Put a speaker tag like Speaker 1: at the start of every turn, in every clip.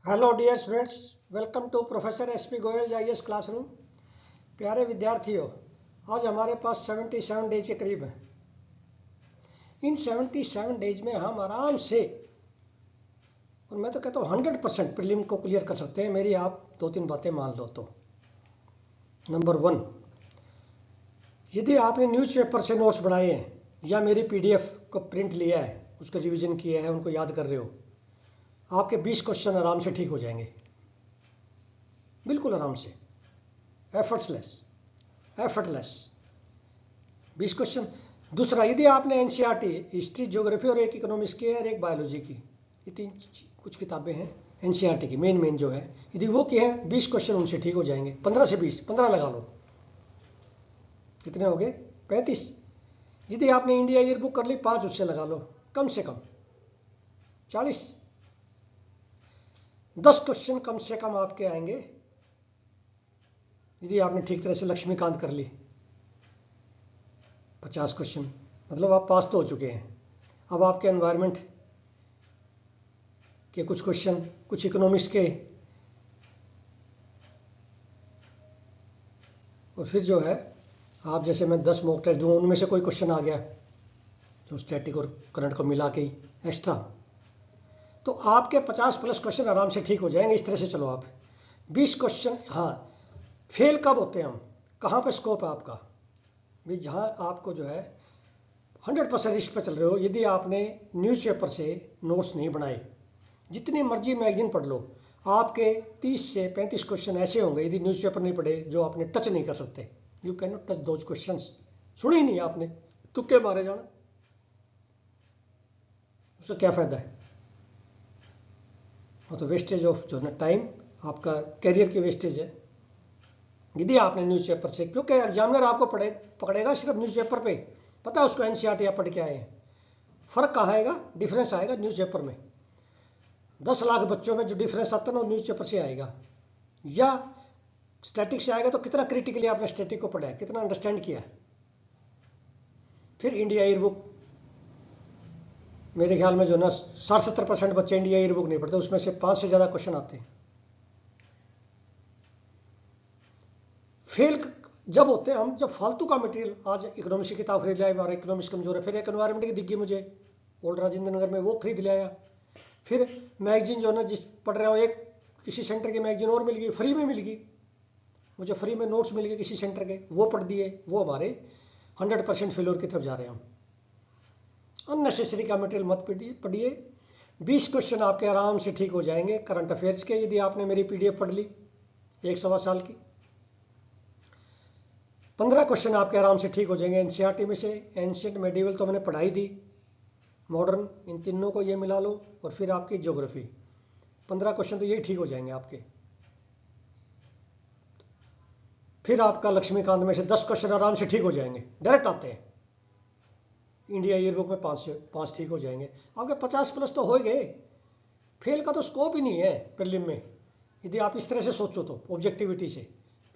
Speaker 1: Hello dear students, welcome to professor SP Goyal IAS classroom. प्यारे विद्यार्थियों, आज हमारे पास 77 डेज के करीब है। इन 77 डेज में हम आराम से, और मैं तो कहता हूँ 100% प्रीलिम को क्लियर कर सकते हैं। मेरी आप दो तीन बातें मान लो तो। नंबर 1, यदि आपने न्यूज़पेपर से नोट्स बनाए हैं या मेरी पीडीएफ को प्रिंट लिया है, उसको रिवीजन किया है, उनको याद कर रहे हो, आपके 20 क्वेश्चन आराम से ठीक हो जाएंगे, बिल्कुल आराम से, एफर्टलेस 20 क्वेश्चन। दूसरा, यदि आपने एनसीईआरटी हिस्ट्री, ज्योग्राफी और एक इकोनॉमिक्स की है और एक बायोलॉजी की, ये तीन कुछ किताबें हैं एनसीईआरटी की, मेन जो है, यदि वो की है, 20 क्वेश्चन उनसे ठीक हो जाएंगे। 15 से 20, 15 लगा लो, कितने हो गए? 35। यदि आपने इंडिया ईयर बुक कर ली, 5 उससे लगा लो, कम से कम 40। 10 क्वेश्चन कम से कम आपके आएंगे यदि आपने ठीक तरह से लक्ष्मीकांत कर ली। 50 क्वेश्चन, मतलब आप पास तो हो चुके हैं। अब आपके एनवायरनमेंट के कुछ क्वेश्चन, कुछ इकोनॉमिक्स के, और फिर जो है, आप जैसे मैं 10 मॉक टेस्ट दूँ, उनमें से कोई क्वेश्चन आ गया जो स्टैटिक और करंट को मिला के एक्स्ट्रा, तो आपके 50 प्लस क्वेश्चन आराम से ठीक हो जाएंगे। इस तरह से चलो आप 20 क्वेश्चन। हाँ, फेल कब होते हैं हम, कहाँ पे स्कोप है आपका भी, जहाँ आपको जो है 100% रिस्क पे चल रहे हो। यदि आपने न्यूज़पेपर से नोट्स नहीं बनाए, जितनी मर्जी मैगजीन पढ़ लो, आपके 30 से 35 क्वेश्चन ऐसे होंगे, यदि न्यूज़पेपर नहीं पढ़े, जो आपने टच नहीं कर सकते। You can not touch those questions. सुने ही नहीं आपने, तुक्के मारे जाना, उसका क्या फ़ायदा है? वो तो वेस्टेज ऑफ जो ना टाइम, आपका कैरियर की वेस्टेज है। यदि आपने न्यूज़पेपर से, क्योंकि एग्जामिनर आपको पकड़ेगा सिर्फ न्यूज़पेपर पे, पता है उसको एनसीईआरटी आप पढ़ के आए हैं। फर्क कहाँ आएगा? डिफरेंस आएगा न्यूज़पेपर में। 10 लाख बच्चों में जो डिफरेंस आता है ना, वो न्यूज़पेपर से आएगा। या स्टैटिक से आएगा तो कितना क्रिटिकली आपने स्टैटिक को पढ़ा है, कितना अंडरस्टैंड किया है। फिर इंडिया ईयर बुक, मेरे ख्याल में जो ना 60-70% बच्चे इंडिया ईयर बुक नहीं पढ़ते, उसमें से 5 से ज़्यादा क्वेश्चन आते हैं। फेल जब होते हैं हम, जब फालतू का मटेरियल, आज इकोनॉमिक्स की किताब खरीद लिया, हमारा इकोनॉमिक्स कमजोर है, फिर एक एनवायरमेंट की दिखी मुझे ओल्ड राजेंद्र नगर में, वो खरीद लिया। फिर मैगजीन जो ना, जिस पढ़ रहा हूँ, एक किसी सेंटर की मैगजीन और मिल गई, फ्री में मिल गई मुझे, फ्री में नोट्स मिल गए किसी सेंटर के, वो पढ़ दिए। वो हमारे 100% फेलोर की तरफ जा रहे हैं हम। अननेसेसरी का मटेरियल मत पढ़िए। 20 क्वेश्चन आपके आराम से ठीक हो जाएंगे करंट अफेयर्स के, यदि आपने मेरी पीडीएफ पढ़ ली 1 सवा साल की। 15 क्वेश्चन आपके आराम से ठीक हो जाएंगे एनसीईआरटी में से। एंशिएंट मेडिवल तो मैंने पढ़ाई दी, मॉडर्न, इन तीनों को ये मिला लो, और फिर आपकी ज्योग्राफी। 15 क्वेश्चन तो यही ठीक हो जाएंगे आपके। फिर आपका लक्ष्मीकांत में से 10 क्वेश्चन आराम से ठीक हो जाएंगे, डायरेक्ट आते हैं। इंडिया ईयर बुक में 5 ठीक हो जाएंगे। आपके 50 प्लस तो हो गए। फेल का तो स्कोप ही नहीं है प्रीलिम में, यदि आप इस तरह से सोचो तो, ऑब्जेक्टिविटी से।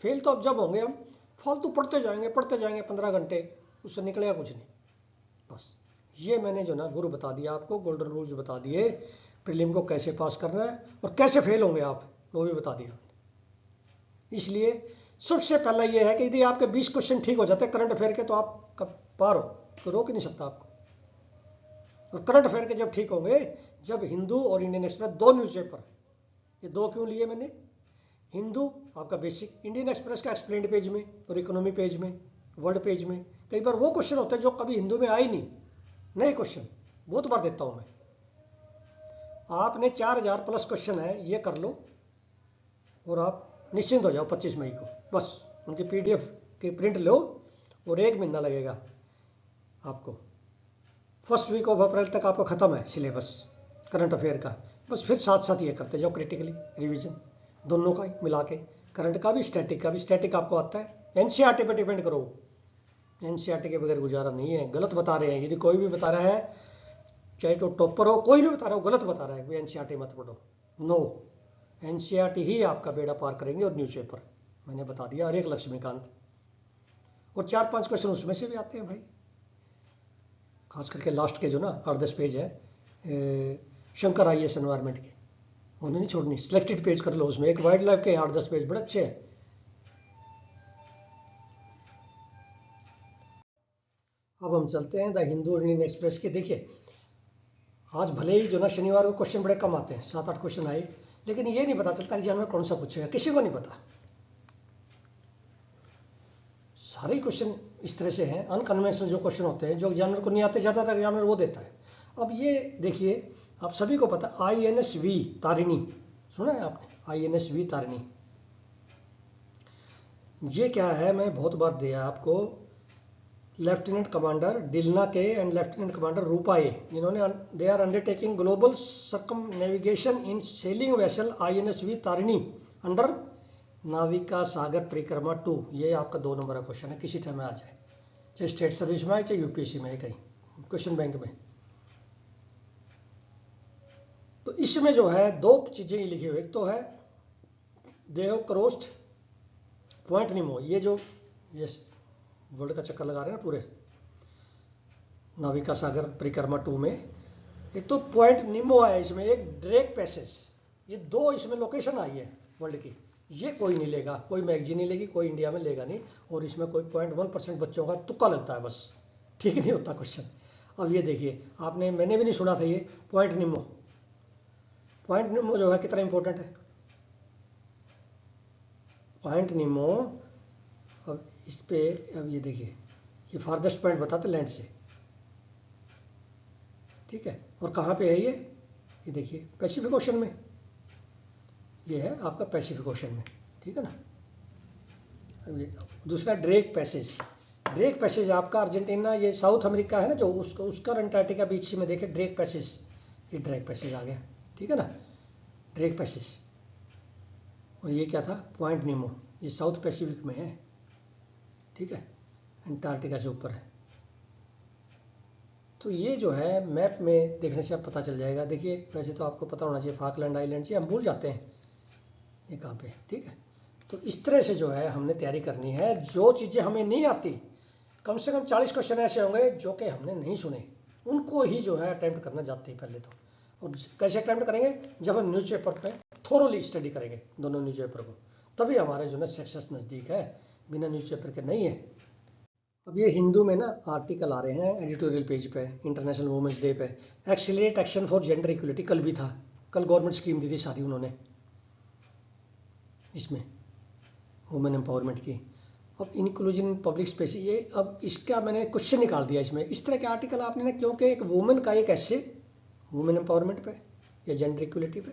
Speaker 1: फेल तो अब जब होंगे हम फालतू पढ़ते जाएंगे 15 घंटे, उससे निकलेगा कुछ नहीं। बस ये मैंने जो ना गुरु बता दिया आपको, गोल्डन रूल्स बता दिए, प्रीलिम को कैसे पास करना है और कैसे फेल होंगे आप, वो भी बता दिया। इसलिए सबसे पहला ये है कि यदि आपके 20 क्वेश्चन ठीक हो जाते हैं करंट अफेयर के, तो आप कब पार हो, तो रोक ही नहीं सकता आपको। और करंट अफेयर के जब ठीक होंगे, जब हिंदू और इंडियन एक्सप्रेस, 2 न्यूज़पेपर, ये 2 क्यों लिए मैंने? हिंदू आपका बेसिक, इंडियन एक्सप्रेस का एक्सप्लेन्ड पेज में और इकोनॉमी पेज में, वर्ल्ड पेज में। कई बार वो क्वेश्चन होते हैं जो कभी हिंदू में आए नहीं, नए क्वेश्चन बहुत बार देता हूं मैं। आपने 4000 प्लस क्वेश्चन है, ये कर लो और आप निश्चिंत हो जाओ 25 मई को। बस उनकी पीडीएफ की प्रिंट लो, और 1 महीना लगेगा आपको। फर्स्ट वीक ऑफ अप्रैल तक आपको खत्म है सिलेबस करंट अफेयर का। बस फिर साथ साथ ये करते जाओ क्रिटिकली रिवीजन, दोनों का मिला के, करंट का भी, स्टैटिक का भी। स्टैटिक आपको आता है, एनसीईआरटी पे डिपेंड करो, एनसीईआरटी के बगैर गुजारा नहीं है। गलत बता रहे हैं, यदि कोई भी बता रहा है, चाहे तो टॉपर हो, कोई भी बता रहा हो, गलत बता रहा है, एनसीईआरटी मत पढ़ो। नो, एनसीईआरटी ही आपका बेड़ा पार करेंगे, और न्यूज़पेपर मैंने बता दिया, और एक लक्ष्मीकांत, और 4-5 क्वेश्चन उसमें से भी आते हैं भाई, खास करके लास्ट के जो ना 8-10 पेज है शंकर आईएएस एनवायरनमेंट के, उन्हें नहीं छोड़नी, सिलेक्टेड पेज कर लो, उसमें एक वाइल्ड लाइफ के 8-10 पेज बड़े अच्छे हैं। अब हम चलते हैं द हिंदू इंडियन एक्सप्रेस के। देखिए आज भले ही जो ना शनिवार को क्वेश्चन बड़े कम आते हैं, 7-8 क्वेश्चन आए, लेकिन ये नहीं पता चलता कि जानवर कौन सा पूछेगा, किसी को नहीं पता। सारे क्वेश्चन इस तरह से हैं, अनकन्वेंशनल जो क्वेश्चन होते हैं, जो जानवर को नहीं आते, ज़्यादातर जानवर वो देता है। अब ये देखिए, आप सभी को पता INSV तारिणी, सुना है आपने INSV तारिणी? ये क्या है, मैं बहुत बार दिया आपको। Lieutenant commander Dilna K and lieutenant commander Roopa A, जिन्होंने they are undertaking global circumnavigation in sailing vessel INSV Tarini under Navika Sagar Parikrama 2। ये आपका 2 नंबर का क्वेश्चन है, किसी टाइम में आ जाए, चाहे स्टेट सर्विस में आए चाहे UPSC में है, कहीं क्वेश्चन बैंक में। तो इसमें जो है 2 चीजें लिखी हुई, एक तो है दे हैव क्रॉस्ड पॉइंट निमो, ये जो ये वर्ल्ड का चक्कर लगा रहे हैं ना पूरे नाविका सागर परिक्रमा 2 में, एक तो पॉइंट निमो है, इसमें एक ड्रेक पैसेज, ये 2 इसमें लोकेशन आई है वर्ल्ड की। ये कोई नहीं लेगा, कोई मैगजीन नहीं लेगी, कोई इंडिया में लेगा नहीं, और इसमें कोई 0.1% बच्चों का तुक्का लगता है बस, ठीक नहीं होता क्वेश्चन। अब ये देखिए, आपने मैंने भी नहीं सुना था ये पॉइंट निमो। पॉइंट निमो जो है कितना इंपॉर्टेंट है पॉइंट निमो। अब इस पे अब ये देखिए, ये फारदेस्ट पॉइंट बताते लैंड से, ठीक है। और कहाँ पे है ये देखिए पैसिफिक ओशन में, ये है आपका पैसिफिक ओशन में, ठीक है ना। अब ये दूसरा ड्रेक पैसेज, ड्रेक पैसेज आपका अर्जेंटीना, ये साउथ अमेरिका है ना जो, उसका अंटार्कटिका बीच में देखे ड्रेक पैसेज, ये ड्रेक पैसेज आ गया, ठीक है ना, ड्रेक पैसेज। और ये क्या था, पॉइंट निमो, ये साउथ पैसिफिक में है, ठीक है, अंटार्कटिका से ऊपर है। तो ये जो है मैप में देखने से अब पता चल जाएगा। देखिए वैसे तो आपको पता होना चाहिए, फाकलैंड आइलैंड, ये हम भूल जाते हैं ये कहाँ पे, ठीक है। तो इस तरह से जो है हमने तैयारी करनी है। जो चीज़ें हमें नहीं आती, कम से कम 40 क्वेश्चन ऐसे होंगे जो कि हमने नहीं सुने, उनको ही जो है अटैम्प्ट करना जाते हैं पहले तो। और कैसे अटैम्प्ट करेंगे, जब हम न्यूज़पेपर पे थोरोली स्टडी करेंगे दोनों न्यूज़पेपर को, तभी हमारे जो है सक्सेस नज़दीक है, बिना न्यूज़पेपर के नहीं है। अब ये हिंदू में ना आर्टिकल आ रहे हैं एडिटोरियल पेज पे, इंटरनेशनल वुमेंस डे पे, accelerate action for gender equality, कल भी था, कल गवर्नमेंट स्कीम दी थी सारी उन्होंने इसमें वुमेन एम्पावरमेंट की। अब इंक्लूजन इन पब्लिक स्पेस, ये अब इसका मैंने क्वेश्चन निकाल दिया इसमें। इस तरह के आर्टिकल आपने ना, क्योंकि एक वुमेन का एक ऐसे वुमेन एम्पावरमेंट पे या जेंडर इक्वलिटी पे,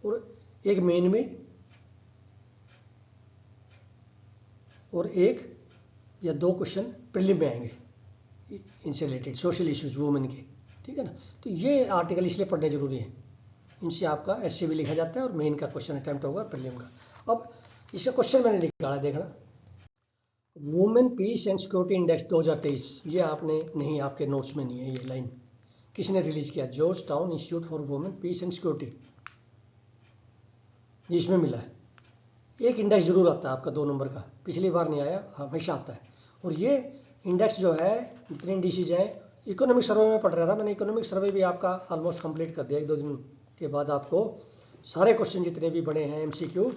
Speaker 1: और एक मेन में, और एक या 2 क्वेश्चन प्रीलिम में आएंगे इनसे रिलेटेड सोशल इश्यूज वुमेन के, ठीक है ना। तो ये आर्टिकल इसलिए पढ़ने जरूरी है, इनसे आपका एसए भी लिखा जाता है और मेन का क्वेश्चन अटैम्प्ट होगा प्रीलिम का। अब इसका क्वेश्चन मैंने निकाला, देखना, women peace and security index 2023, ये आपने नहीं, आपके नोट्स में नहीं है ये लाइन, किसने रिलीज किया, Georgetown institute for women peace and security, ये इसमें मिला है। एक इंडेक्स जरूर आता है आपका 2 नंबर का, पिछली बार नहीं आया, हमेशा आता है। और ये इंडेक्स जो है, जितने इंडिसेज हैं, इकोनॉमिक सर्वे में पढ़ रहा था मैंने, इकोनॉमिक सर्वे भी आपका ऑलमोस्ट कंप्लीट कर दिया, 1-2 दिन के बाद आपको सारे क्वेश्चन जितने भी बड़े हैं MCQ,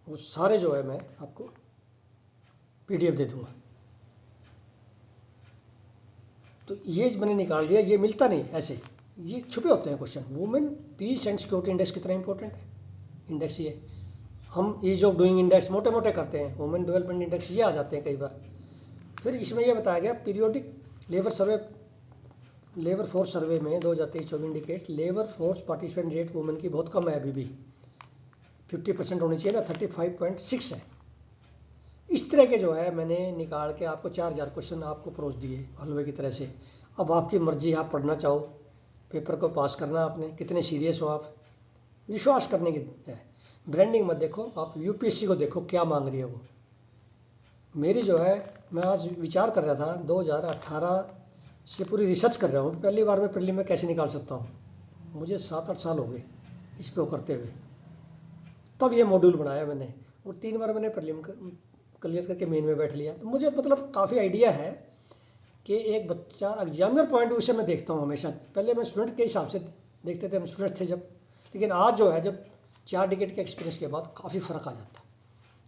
Speaker 1: वो सारे जो है मैं आपको PDF दे दूंगा। तो ये मैंने निकाल दिया, ये मिलता नहीं ऐसे, ये छुपे होते हैं question. Women peace and security index कितना इंपॉर्टेंट है, इंडेक्स ये हम ईज ऑफ डूइंग इंडेक्स मोटे मोटे करते हैं, वुमेन डेवलपमेंट इंडेक्स ये आ जाते हैं कई बार। फिर इसमें यह बताया गया पीरियोडिक लेबर फोर्स सर्वे में 2023-24 indicates labour force participant rate women की बहुत कम है, अभी भी 50% होनी चाहिए ना, 35.6 है। इस तरह के जो है मैंने निकाल के आपको 4000 क्वेश्चन आपको परोस दिए हलवे की तरह से। अब आपकी मर्जी, आप पढ़ना चाहो, पेपर को पास करना आपने, कितने सीरियस हो आप, विश्वास करने की है। ब्रांडिंग मत देखो, आप UPSC को देखो क्या मांग रही है वो। मेरी जो है, मैं आज विचार कर रहा था 2018 से पूरी रिसर्च कर रहा हूँ, पहली बार मैं प्रीलिम में कैसे निकाल सकता हूँ, मुझे 7-8 साल हो गए इस पे करते हुए। तब ये मॉड्यूल बनाया मैंने, और 3 बार मैंने प्रीलिम क्लियर करके मेन में बैठ लिया। तो मुझे मतलब काफ़ी आइडिया है कि एक बच्चा एग्जामिनर पॉइंट ऑफ व्यू से मैं देखता हूँ हमेशा। पहले मैं स्टूडेंट के हिसाब से देखते थे, हम स्टूडेंट थे जब, लेकिन आज जो है, जब 4 डिकेड के एक्सपीरियंस के बाद काफ़ी फ़र्क आ जाता है।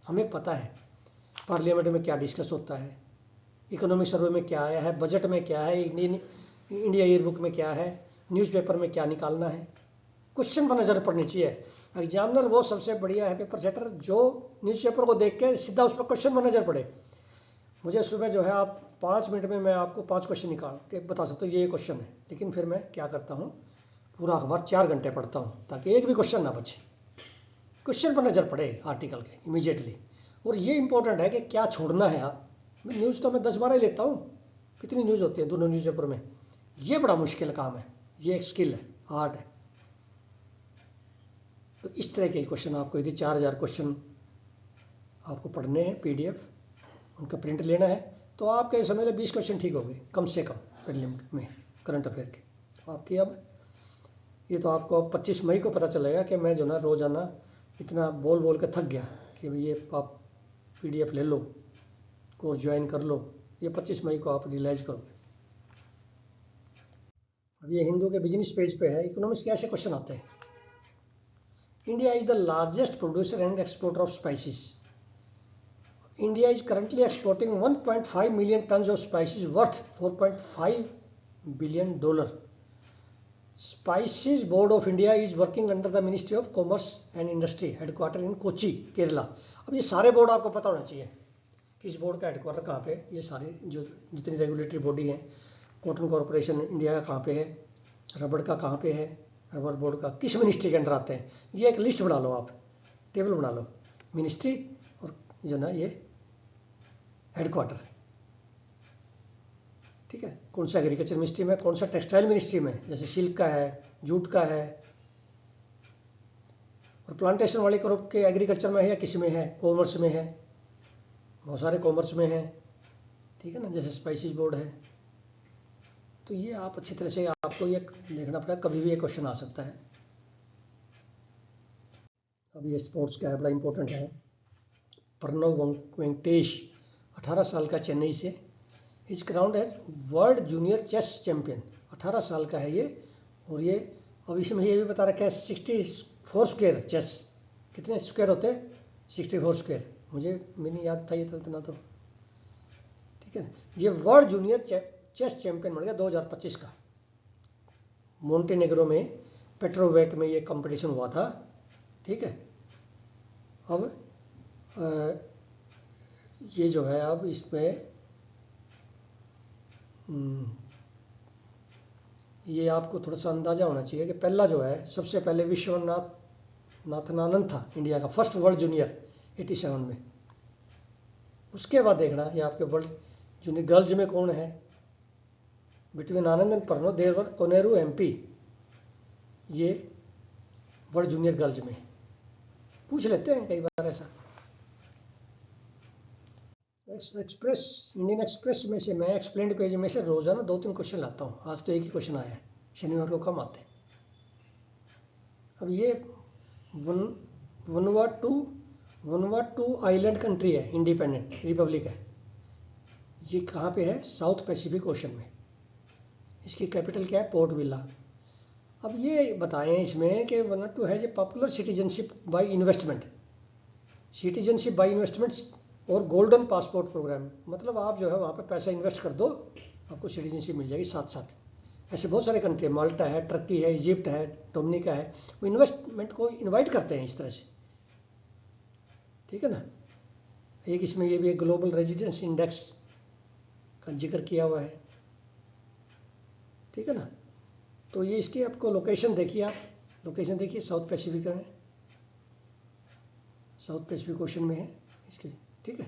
Speaker 1: हमें पता है पार्लियामेंट में क्या डिस्कस होता है, इकोनॉमिक सर्वे में क्या आया है, बजट में क्या है, इंडिया ईयरबुक में क्या है, न्यूज़पेपर में क्या निकालना है। क्वेश्चन पर नज़र पड़नी चाहिए। एग्जामिनर वो सबसे बढ़िया है पेपर सेटर जो न्यूज़पेपर को देख के सीधा उस पर क्वेश्चन पर नज़र पड़े। मुझे सुबह जो है आप 5 मिनट में मैं आपको 5 क्वेश्चन निकाल के बता सकता हूँ ये क्वेश्चन है, लेकिन फिर मैं क्या करता हूँ, पूरा अखबार 4 घंटे पढ़ता हूँ ताकि एक भी क्वेश्चन ना बचे। क्वेश्चन पर नज़र पड़े आर्टिकल के इमीडिएटली। और ये इंपॉर्टेंट है कि क्या छोड़ना है। न्यूज़ तो मैं 10-12 ही लेता हूँ, कितनी न्यूज़ होती है दोनों न्यूज़पेपर में। ये बड़ा मुश्किल काम है, ये एक स्किल है, आर्ट है। तो इस तरह के क्वेश्चन आपको, यदि 4000 क्वेश्चन आपको पढ़ने हैं PDF, उनका प्रिंट लेना है, तो आपके समझ लो 20 क्वेश्चन ठीक हो गए कम से कम प्रीलिम में करंट अफेयर के। तो आपकी अब ये तो आपको 25 मई को पता चलेगा कि मैं जो ना रोज़ाना इतना बोल बोल के थक गया कि भाई ये आप PDF ले लो, कोर्स ज्वाइन कर लो। ये 25 मई को आप रियलाइज करोगे। अब ये हिंदू के बिजनेस पेज पे है, इकोनॉमिक्स के ऐसे क्वेश्चन आते हैं। India is the largest producer and exporter of spices. India is currently exporting 1.5 million tons of spices worth $4.5 billion. Spices Board of India is working under the Ministry of Commerce and Industry, headquarter in Kochi, Kerala. अब ये सारे board आपको पता होना चाहिए कि इस board का हेडक्वार्टर कहाँ पे। ये सारी जो जितनी रेगुलेटरी बॉडी हैं, कॉटन कॉरपोरेशन इंडिया का कहाँ पे है, रबड़ का कहाँ पे है, रबर बोर्ड का किस मिनिस्ट्री के अंडर आते हैं। ये एक लिस्ट बना लो, आप टेबल बना लो, मिनिस्ट्री और जो ना ये हेडक्वार्टर, ठीक है। कौन सा एग्रीकल्चर मिनिस्ट्री में, कौन सा टेक्सटाइल मिनिस्ट्री में, जैसे सिल्क का है, जूट का है, और प्लांटेशन वाले क्रॉप के एग्रीकल्चर में है या किसी में है, कॉमर्स में है, बहुत सारे कॉमर्स में है, ठीक है ना, जैसे स्पाइसेस बोर्ड है। तो ये आप अच्छी तरह से आपको ये देखना पड़ेगा, कभी भी ये क्वेश्चन आ सकता है। अब ये स्पोर्ट्स का है, बड़ा इंपॉर्टेंट है। प्रणव वेंकटेश 18 साल का, चेन्नई से, is crowned as world junior chess champion. 18 साल का है ये। और ये अब इसमें ये भी बता रखा है 64 स्क्वायर चेस, कितने स्क्वायर होते हैं, 64 स्क्वायर। मुझे नहीं याद था ये, तो इतना तो ठीक है। ये वर्ल्ड जूनियर चेस चैंपियन बन गया 2025 का। मोंटेनेग्रो में पेट्रोवेक में ये कंपटीशन हुआ था, ठीक है। अब ये जो है, अब इसमें ये आपको थोड़ा सा अंदाजा होना चाहिए कि पहला जो है, सबसे पहले विश्वनाथ नाथनानंद था इंडिया का, फर्स्ट वर्ल्ड जूनियर 87 में। उसके बाद देखना ये आपके वर्ल्ड जूनियर गर्ल्स में कौन है, between Anand and Parno there were Koneru MP। ये वर्ल्ड जूनियर गर्ल्स में पूछ लेते हैं कई बार ऐसा। इंडियन एक्सप्रेस में से मैं एक्सप्लेन्ड पेज में से रोजाना 2-3 क्वेश्चन लाता हूँ। आज तो एक ही क्वेश्चन आया है, शनिवार को कम आते हैं। अब ये वनुवाटू आइलैंड कंट्री है, इंडिपेंडेंट रिपब्लिक है। ये कहाँ पे है, साउथ पैसिफिक ओशन में। इसकी कैपिटल क्या है, पोर्ट विला। अब ये बताएं इसमें कि वनुवाटू है ये popular citizenship by investment, citizenship by investment और गोल्डन पासपोर्ट प्रोग्राम। मतलब आप जो है वहाँ पे पैसा इन्वेस्ट कर दो, आपको सिटीजनशिप मिल जाएगी साथ साथ। ऐसे बहुत सारे कंट्री है, माल्टा है, टर्की है, इजिप्ट है, डोमिनिका है, वो इन्वेस्टमेंट को इनवाइट करते हैं इस तरह से, ठीक है ना। एक इसमें ये भी एक ग्लोबल रेजिडेंस इंडेक्स का जिक्र किया हुआ है, ठीक है ना। तो ये इसकी आपको लोकेशन देखिए, आप लोकेशन देखिए, साउथ पैसिफिक में, साउथ पैसिफिक ओशन में है इसके, ठीक है।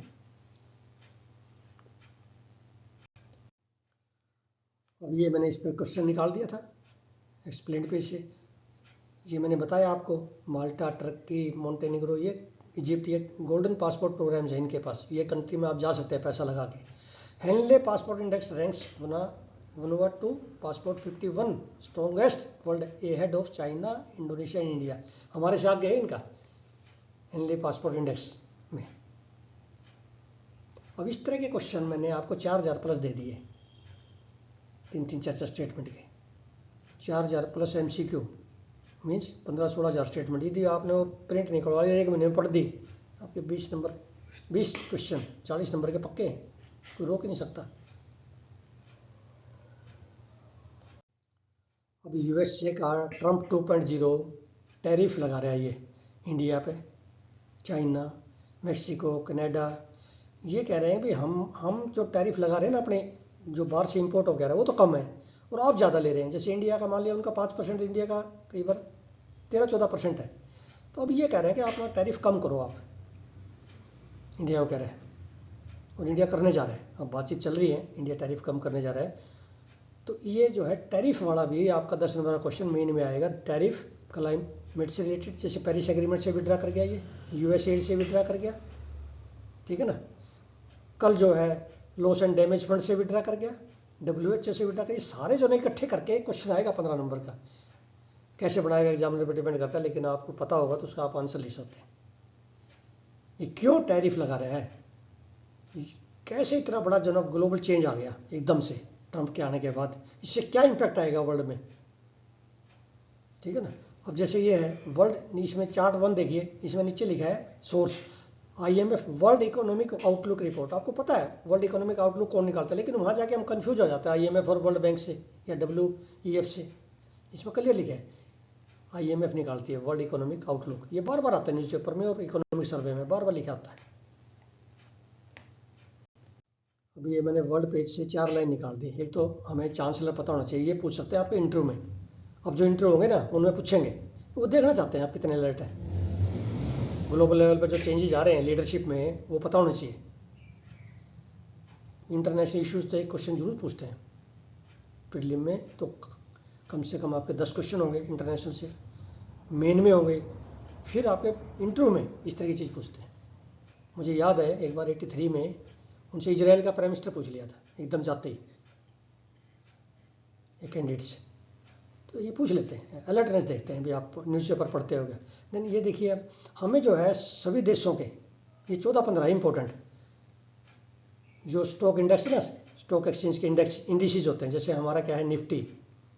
Speaker 1: अब ये मैंने इस पर क्वेश्चन निकाल दिया था एक्सप्लेन्ड पेज से। ये मैंने बताया आपको, माल्टा, टर्की, मोंटेनेग्रो, ये इजिप्ट, ये गोल्डन पासपोर्ट प्रोग्राम्स हैं इनके पास। ये कंट्री में आप जा सकते हैं पैसा लगा के। Henley passport index ranks Vanuatu passport 51 strongest world ahead of China, Indonesia and India. हमारे से आगे है इनका हेनले पासपोर्ट इंडेक्स में। अब इस तरह के क्वेश्चन मैंने आपको 4000 प्लस दे दिए, 3-3, 4-4 स्टेटमेंट के, 4000 प्लस MCQ। मीन्स 15-16 हज़ार स्टेटमेंट। यदि आपने वो प्रिंट निकलवा लिया, 1 महीने में पढ़ दी, आपके 20 क्वेश्चन 40 नंबर के पक्के हैं, कोई रोक ही नहीं सकता। अब यूएसए का ट्रम्प 2.0 टैरिफ लगा रहा है ये इंडिया पे, चाइना, मेक्सिको, कनाडा। ये कह रहे हैं भी हम जो टैरिफ लगा रहे हैं ना अपने, जो बाहर से इंपोर्ट हो गया है वो तो कम है, और आप ज़्यादा ले रहे हैं। जैसे इंडिया का मान लिया उनका 5%, इंडिया का कई बार 13-14% है। तो अब ये कह रहे हैं कि आप अपना टैरिफ कम करो, आप इंडिया को कह रहे हैं, और इंडिया करने जा रहा है। अब बातचीत चल रही है, इंडिया टैरिफ कम करने जा रहा है। तो ये जो है टैरिफ वाला भी आपका 10 नंबर का क्वेश्चन मेन में आएगा। टैरिफ क्लाइमेट से रिलेटेड, जैसे पेरिस एग्रीमेंट से विड्रा कर गया, ये यूएसएड से विड्रा कर गया, ठीक है ना। कल जो है लॉस एंड डैमेज फंड से विड्रा कर गया, WHO से विड्रा कर। ये सारे जो नहीं इकट्ठे करके क्वेश्चन आएगा 15 नंबर का। कैसे बनाएगा एग्जामिनर पर डिपेंड करता है, लेकिन आपको पता होगा तो उसका आप आंसर लिख सकते हैं। ये क्यों टैरिफ लगा रहा है, कैसे इतना बड़ा जो ग्लोबल चेंज आ गया एकदम से ट्रंप के आने के बाद, इससे क्या इम्पैक्ट आएगा वर्ल्ड में, ठीक है ना। अब जैसे ये है वर्ल्ड, इसमें चार्ट 1 देखिए, इसमें नीचे लिखा है source IMF world economic outlook report. आपको पता है वर्ल्ड इकोनॉमिक आउटलुक कौन निकालता है, लेकिन वहाँ जाके हम कंफ्यूज हो जाते हैं IMF और वर्ल्ड बैंक से या WEF से। इसमें क्लियर लिखा है IMF निकालती है वर्ल्ड इकोनॉमिक आउटलुक। ये बार बार आता है न्यूज़पेपर में और इकोनॉमिक सर्वे में बार बार लिखा आता है। अभी ये मैंने वर्ल्ड पेज से 4 लाइन निकाल दी। एक तो हमें चांसलर पता होना चाहिए, ये पूछ सकते हैं आपके इंटरव्यू में। अब जो इंटरव्यू होंगे ना उनमें पूछेंगे, वो देखना चाहते हैं आप कितने अलर्ट हैं। ग्लोबल लेवल पर जो चेंजेस आ रहे हैं लीडरशिप में, वो पता होना चाहिए। इंटरनेशनल इश्यूज तो एक क्वेश्चन जरूर पूछते हैं प्रीलिम में, तो कम से कम आपके 10 क्वेश्चन होंगे इंटरनेशनल से, मेन में होंगे, फिर आपके इंटरव्यू में इस तरह की चीज़ पूछते हैं। मुझे याद है एक बार 83 में उनसे इजराइल का प्राइम मिनिस्टर पूछ लिया था एकदम जाते ही एक कैंडिडेट से। तो ये पूछ लेते हैं, अलर्टनेस देखते हैं भी, आप न्यूज़पेपर पढ़ते होगे। देन ये देखिए हमें जो है सभी देशों के ये 14-15 इंपॉर्टेंट जो स्टॉक इंडेक्स है ना, स्टॉक एक्सचेंज के इंडिसेस होते हैं, जैसे हमारा क्या है निफ्टी,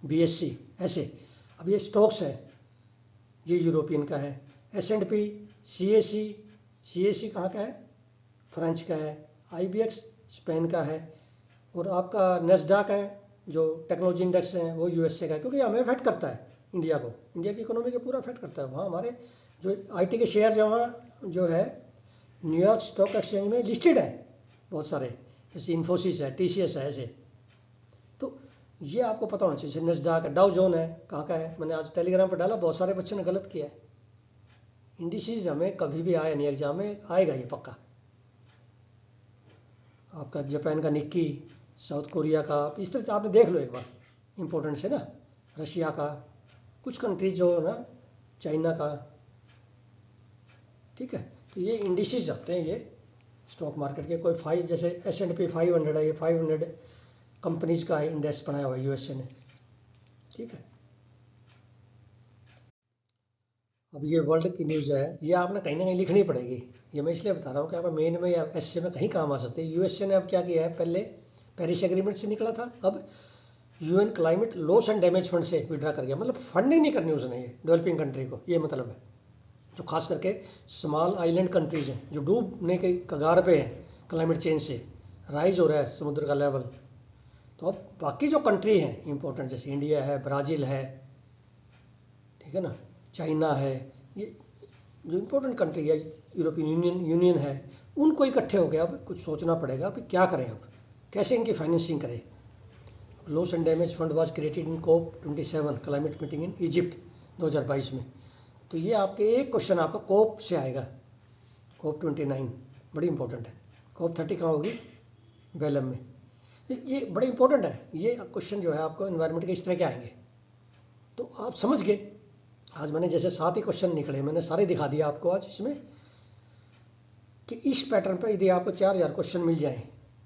Speaker 1: BSE, ऐसे। अब ये स्टॉक्स है, ये यूरोपियन का है, S&P, CAC कहाँ का है, फ्रांस का है, IBX स्पेन का है, और आपका नेस्डैक है जो टेक्नोलॉजी इंडेक्स है वो USA का है। क्योंकि हमें अफेक्ट करता है इंडिया को, इंडिया की इकोनॉमी को पूरा अफेक्ट करता है। वहाँ हमारे जो IT के शेयर जो है न्यूयॉर्क स्टॉक एक्सचेंज में लिस्टेड है बहुत सारे, जैसे इन्फोसिस है, TCS है, ऐसे। तो ये आपको पता होना चाहिए। जैसे नेस्डैक है, डाउ जोन है, कहाँ का है, मैंने आज टेलीग्राम पर डाला, बहुत सारे बच्चों ने गलत किया है। इंडिसेस हमें कभी भी आया नहीं, एग्जाम में आएगा ये पक्का। आपका जापान का निक्की, साउथ कोरिया का, इस तरह आपने देख लो एक बार, इंपॉर्टेंट है ना, रशिया का, कुछ कंट्रीज जो है ना, चाइना का, ठीक है। तो ये इंडिसेस आते हैं ये स्टॉक मार्केट के। कोई 5 जैसे S&P 500 है, ये 500 कंपनीज का इंडेक्स बनाया हुआ है USA ने, ठीक है। अब ये वर्ल्ड की न्यूज़ है, ये आपने कहीं ना कहीं लिखनी पड़ेगी। ये मैं इसलिए बता रहा हूँ कि आपका मेन में या एसए में कहीं काम आ सकते हैं। USA ने अब क्या किया है, पहले पेरिस एग्रीमेंट से निकला था, अब UN climate loss and damage fund से विड्रा कर गया। मतलब फंडिंग नहीं करनी उसने ये डेवलपिंग कंट्री को, ये मतलब है। जो खास करके स्मॉल आइलैंड कंट्रीज हैं जो डूबने के कगार पे हैं, क्लाइमेट चेंज से राइज हो रहा है समुद्र का लेवल। तो अब बाकी जो कंट्री हैं इंपॉर्टेंट, जैसे इंडिया है, ब्राज़ील है, ठीक है ना, चाइना है, ये जो इम्पोर्टेंट कंट्री है, यूरोपियन यूनियन है, उनको इकट्ठे हो गया। अब कुछ सोचना पड़ेगा अब क्या करें, अब कैसे इनकी फाइनेंसिंग करें। Loss and damage fund was created in COP27 climate meeting in Egypt 2022 में। तो ये आपके एक क्वेश्चन आपका COP से आएगा, COP29 बड़ी इंपॉर्टेंट है। COP30 कहाँ होगी, बेलम में। ये बड़े इंपॉर्टेंट है। ये क्वेश्चन जो है आपको इन्वायरमेंट के इस तरह के आएंगे, तो आप समझ गए। आज मैंने जैसे 7 ही क्वेश्चन निकले, मैंने सारे दिखा दिया आपको आज इसमें, कि इस पैटर्न पर यदि आपको 4000 क्वेश्चन मिल जाएं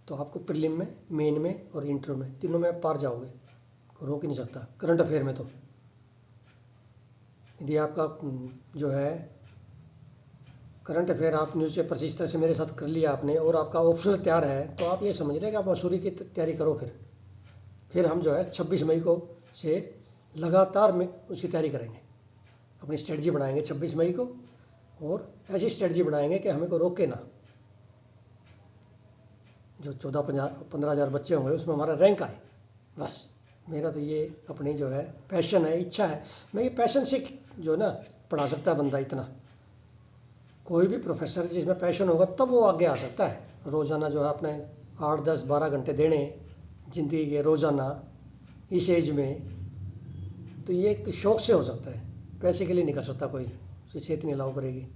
Speaker 1: तो आपको प्रीलिम में, मेन में और इंटरव्यू में, तीनों में पार जाओगे, रोक ही नहीं सकता। करंट अफेयर में तो यदि आपका जो है करंट अफेयर आप न्यूज़पेपर से इस तरह से मेरे साथ कर लिया आपने, और आपका ऑप्शनल तैयार है, तो आप ये समझ रहे हैं कि आप मसूरी की तैयारी करो। फिर हम जो है 26 मई को से लगातार में उसकी तैयारी करेंगे। अपनी स्ट्रेटजी बनाएंगे 26 मई को, और ऐसी स्ट्रेटजी बनाएंगे कि हमें को रोके ना। जो 14-15 हज़ार बच्चे होंगे उसमें हमारा रैंक आए, बस। मेरा तो ये अपनी जो है पैशन है, इच्छा है। मैं ये पैशन से जो ना पढ़ा सकता है बंदा इतना। कोई भी प्रोफेसर जिसमें पैशन होगा तब वो आगे आ सकता है। रोज़ाना जो है अपने 8-10-12 घंटे देने ज़िंदगी के रोज़ाना इस एज में, तो ये एक शौक से हो सकता है, पैसे के लिए नहीं कर सकता कोई, सेहत नहीं अलाउ करेगी,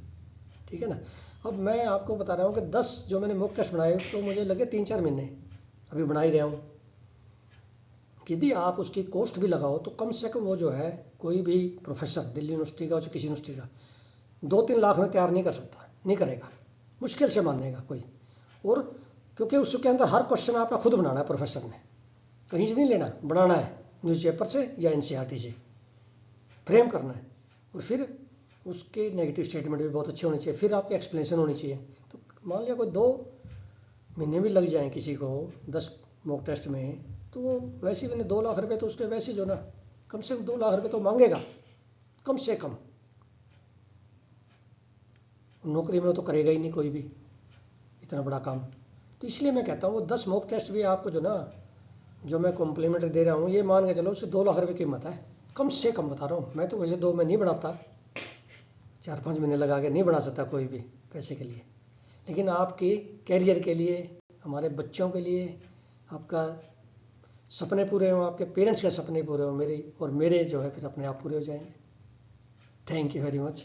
Speaker 1: ठीक है ना। अब मैं आपको बता रहा हूँ कि 10 जो मैंने मॉक टेस्ट बनाए उसको मुझे लगे 3-4 महीने, अभी बना ही रहा हूँ। यदि आप उसकी कॉस्ट भी लगाओ तो कम से कम वो जो है कोई भी प्रोफेसर दिल्ली यूनिवर्सिटी का और किसी यूनिवर्सिटी का 2-3 लाख में तैयार नहीं कर सकता, नहीं करेगा, मुश्किल से मानेगा कोई। और क्योंकि उसके अंदर हर क्वेश्चन आपका खुद बनाना है, प्रोफेसर ने कहीं से नहीं लेना, बनाना है न्यूज़पेपर से या एनसीईआरटी से, फ्रेम करना है। और फिर उसके नेगेटिव स्टेटमेंट भी बहुत अच्छे होने चाहिए, फिर आपके एक्सप्लेनेशन होनी चाहिए। तो मान लिया कोई 2 महीने भी लग जाएं किसी को 10 मॉक टेस्ट में, तो वो वैसे ही मैंने 2 लाख रुपए तो उसके वैसे जो ना कम से कम 2 लाख रुपए तो मांगेगा कम से कम। नौकरी में तो करेगा ही नहीं कोई भी इतना बड़ा काम। तो इसलिए मैं कहता हूँ वो 10 मॉक टेस्ट भी आपको जो ना, जो मैं कॉम्प्लीमेंट्री दे रहा हूँ, ये मान के चलो उससे 2 लाख रुपए कीमत है, कम से कम बता रहा हूँ। मैं तो वैसे 2 में नहीं बढ़ाता, 4-5 महीने लगा के नहीं बढ़ा सकता कोई भी पैसे के लिए, लेकिन आपके कैरियर के लिए, हमारे बच्चों के लिए, आपका सपने पूरे हों, आपके पेरेंट्स के सपने पूरे हों, मेरे और मेरे जो है फिर अपने आप पूरे हो जाएंगे। Thank you very much.